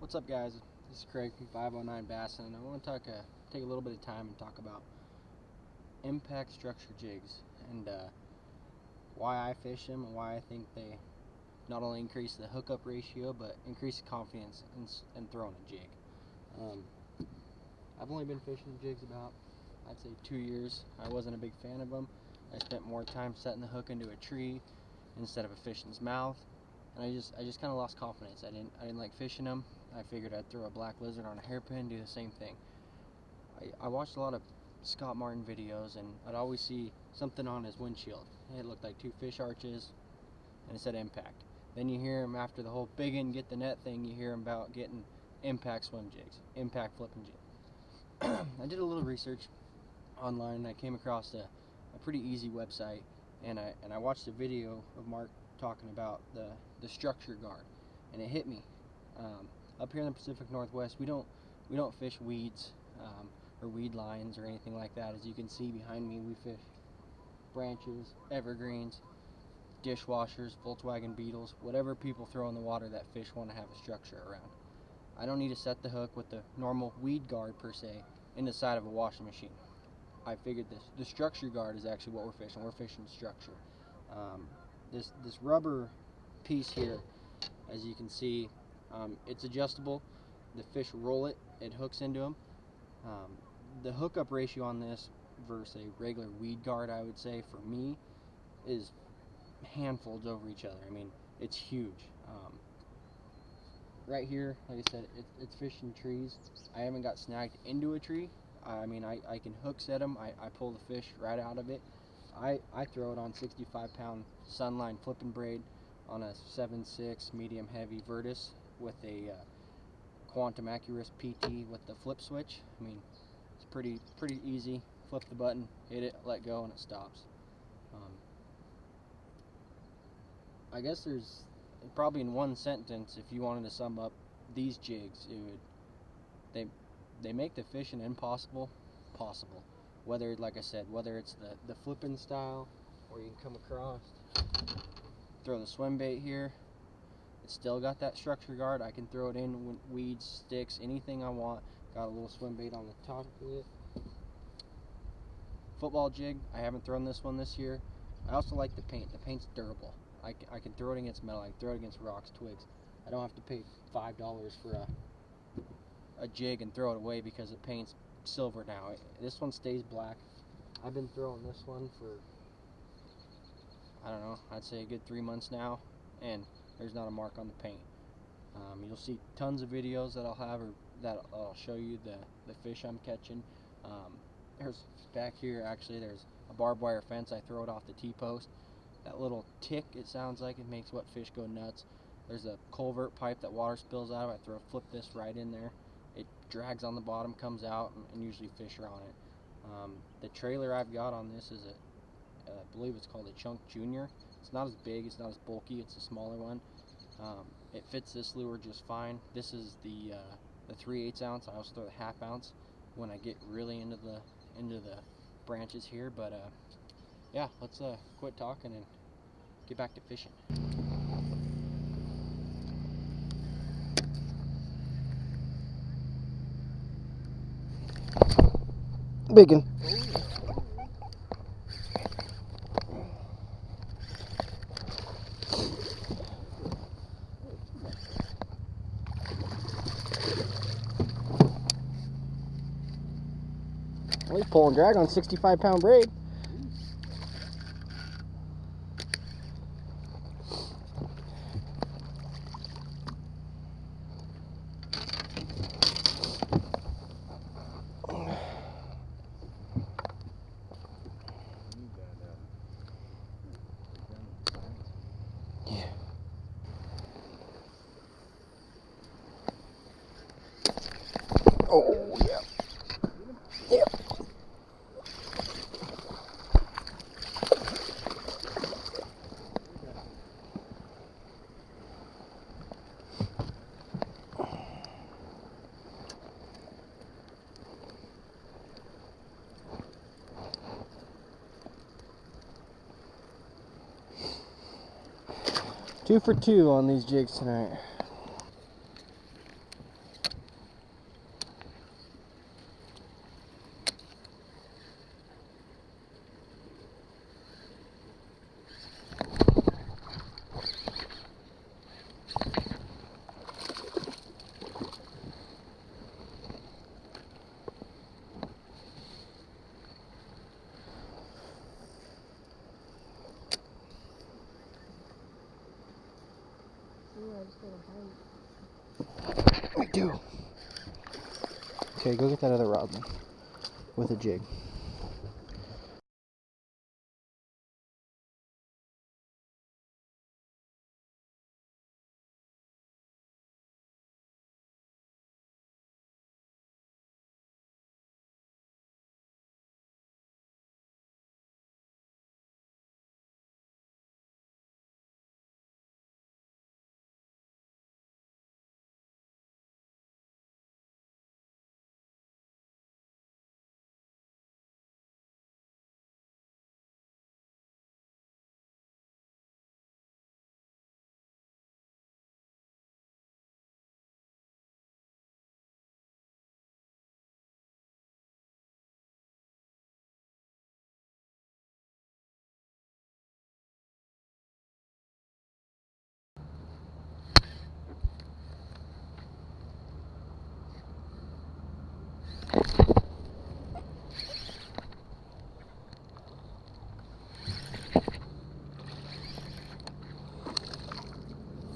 What's up, guys? This is Craig from 509 Bass, and I want to take a little bit of time and talk about impact structure jigs and why I fish them and why I think they not only increase the hookup ratio but increase the confidence in throwing a jig. I've only been fishing jigs about, I'd say, 2 years. I wasn't a big fan of them. I spent more time setting the hook into a tree instead of a fish's mouth, and I just kind of lost confidence. I didn't like fishing them. I figured I'd throw a black lizard on a hairpin, do the same thing. I watched a lot of Scott Martin videos, and I'd always see something on his windshield. It looked like two fish arches, and it said impact. Then you hear him after the whole big and get the net thing, you hear him about getting impact swim jigs, impact flipping jigs. I did a little research online, and I came across a pretty easy website, and I watched a video of Mark talking about the structure guard, and it hit me. Up here in the Pacific Northwest, we don't fish weeds or weed lines or anything like that. As you can see behind me, we fish branches, evergreens, dishwashers, Volkswagen Beetles, whatever people throw in the water that fish want to have a structure around. I don't need to set the hook with the normal weed guard per se in the side of a washing machine. I figured the structure guard is actually what we're fishing. We're fishing structure. This rubber piece here, as you can see, it's adjustable. The fish roll it, it hooks into them. The hookup ratio on this versus a regular weed guard, I would say, for me, is handfolds over each other. I mean, it's huge. Right here, like I said, it's fishing trees. I haven't got snagged into a tree. I mean, I can hook set them. I pull the fish right out of it. I throw it on 65-pound Sunline flipping braid on a 7.6 medium heavy Vertus with a Quantum Accurus PT with the flip switch. I mean, it's pretty easy. Flip the button, hit it, let go, and it stops. I guess there's probably, in one sentence, if you wanted to sum up these jigs, they make the fishing impossible possible. Whether, like I said, whether it's the flipping style, or you can come across, throw the swim bait here. It's still got that structure guard. I can throw it in with weeds, sticks, anything I want. Got a little swim bait on the top of it. Football jig, I haven't thrown this one this year. I also like the paint. The paint's durable. I can throw it against metal. I can throw it against rocks, twigs. I don't have to pay $5 for a jig and throw it away because the paint's silver now. This one stays black. I've been throwing this one for, I don't know, I'd say a good 3 months now, and there's not a mark on the paint. You'll see tons of videos that I'll have, or that I'll show you the fish I'm catching. There's back here, actually, there's a barbed wire fence. I throw it off the T-post. That little tick, it sounds like, it makes what fish go nuts. There's a culvert pipe that water spills out of. I flip this right in there. It drags on the bottom, comes out, and usually fish are on it. The trailer I've got on this is I believe it's called a Chunk Junior. It's not as big, it's not as bulky, it's a smaller one. It fits this lure just fine. This is the 3/8 ounce. I also throw the 1/2 ounce when I get really into the branches here. But yeah, let's quit talking and get back to fishing. Biggin. Well, he's pulling drag on 65-pound braid. Oh, yeah. Yeah. Two for two on these jigs tonight. I do. Okay, go get that other rod then, with a jig.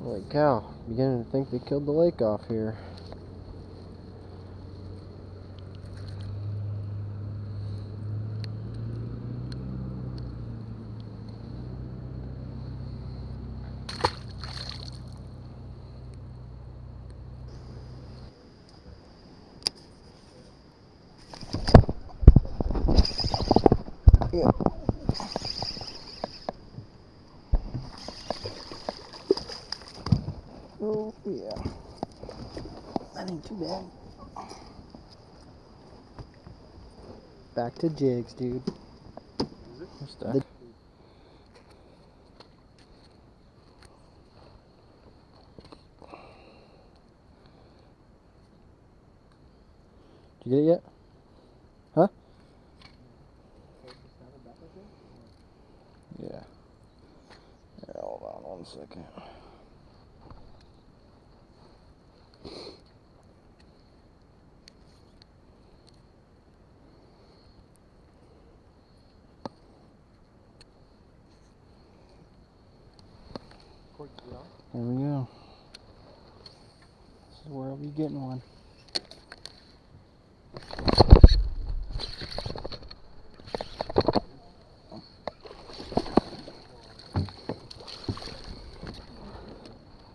Holy cow, beginning to think they killed the lake off here. Yeah. Oh, yeah. That ain't too bad. Back to jigs, dude. Is it? We're stuck. Did you get it yet? Huh? Yeah. Here, hold on 1 second. There we go. This is where I'll be getting one.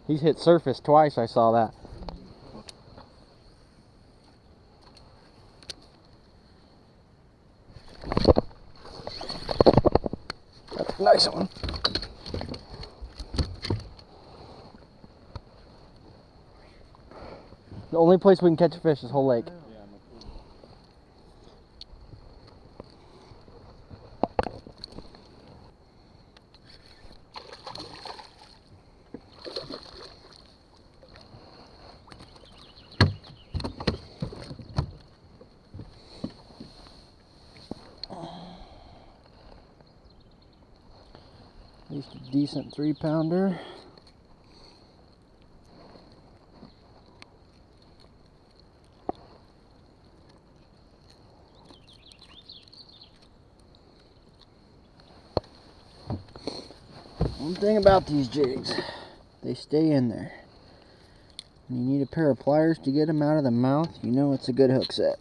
He's hit surface twice, I saw that. That's a nice one. The only place we can catch a fish is whole lake. At least a decent 3-pounder. One thing about these jigs, they stay in there. When you need a pair of pliers to get them out of the mouth, you know it's a good hook set.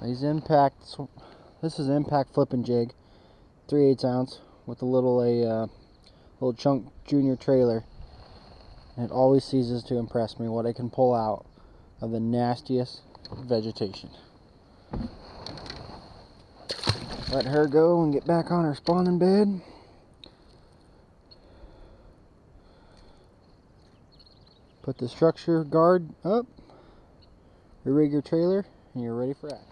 These impacts, this is an impact flipping jig, 3/8 ounce with a little chunk junior trailer. And it always ceases to impress me what I can pull out of the nastiest vegetation. Let her go and get back on her spawning bed. Put the structure guard up, rig your trailer, and you're ready for action.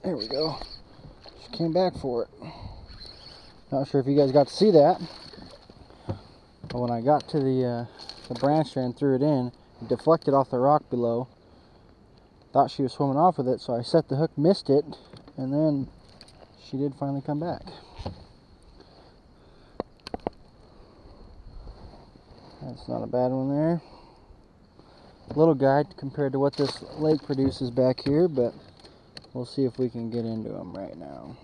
There we go. She came back for it. Not sure if you guys got to see that, but when I got to the branch there and threw it in, it deflected off the rock below. Thought she was swimming off with it, so I set the hook, missed it, and then she did finally come back. That's not a bad one there. Little guy compared to what this lake produces back here, but we'll see if we can get into them right now.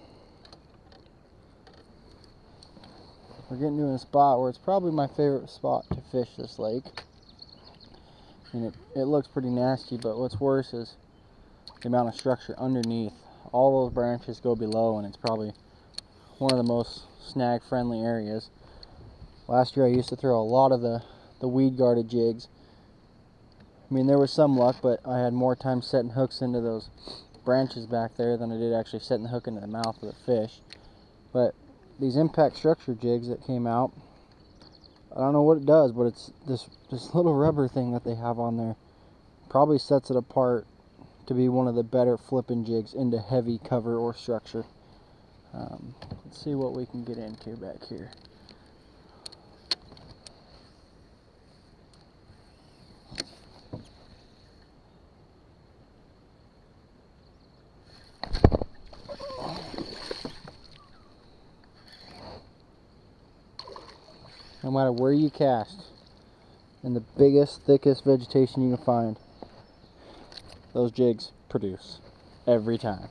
We're getting to a spot where it's probably my favorite spot to fish this lake. And it looks pretty nasty, but what's worse is the amount of structure underneath. All those branches go below, and it's probably one of the most snag friendly areas. Last year I used to throw a lot of the weed guarded jigs. I mean, there was some luck, but I had more time setting hooks into those branches back there than I did actually setting the hook into the mouth of the fish. But these impact structure jigs that came out, I don't know what it does, but it's this little rubber thing that they have on there probably sets it apart to be one of the better flipping jigs into heavy cover or structure. Let's see what we can get into back here. No matter where you cast, in the biggest, thickest vegetation you can find, those jigs produce every time.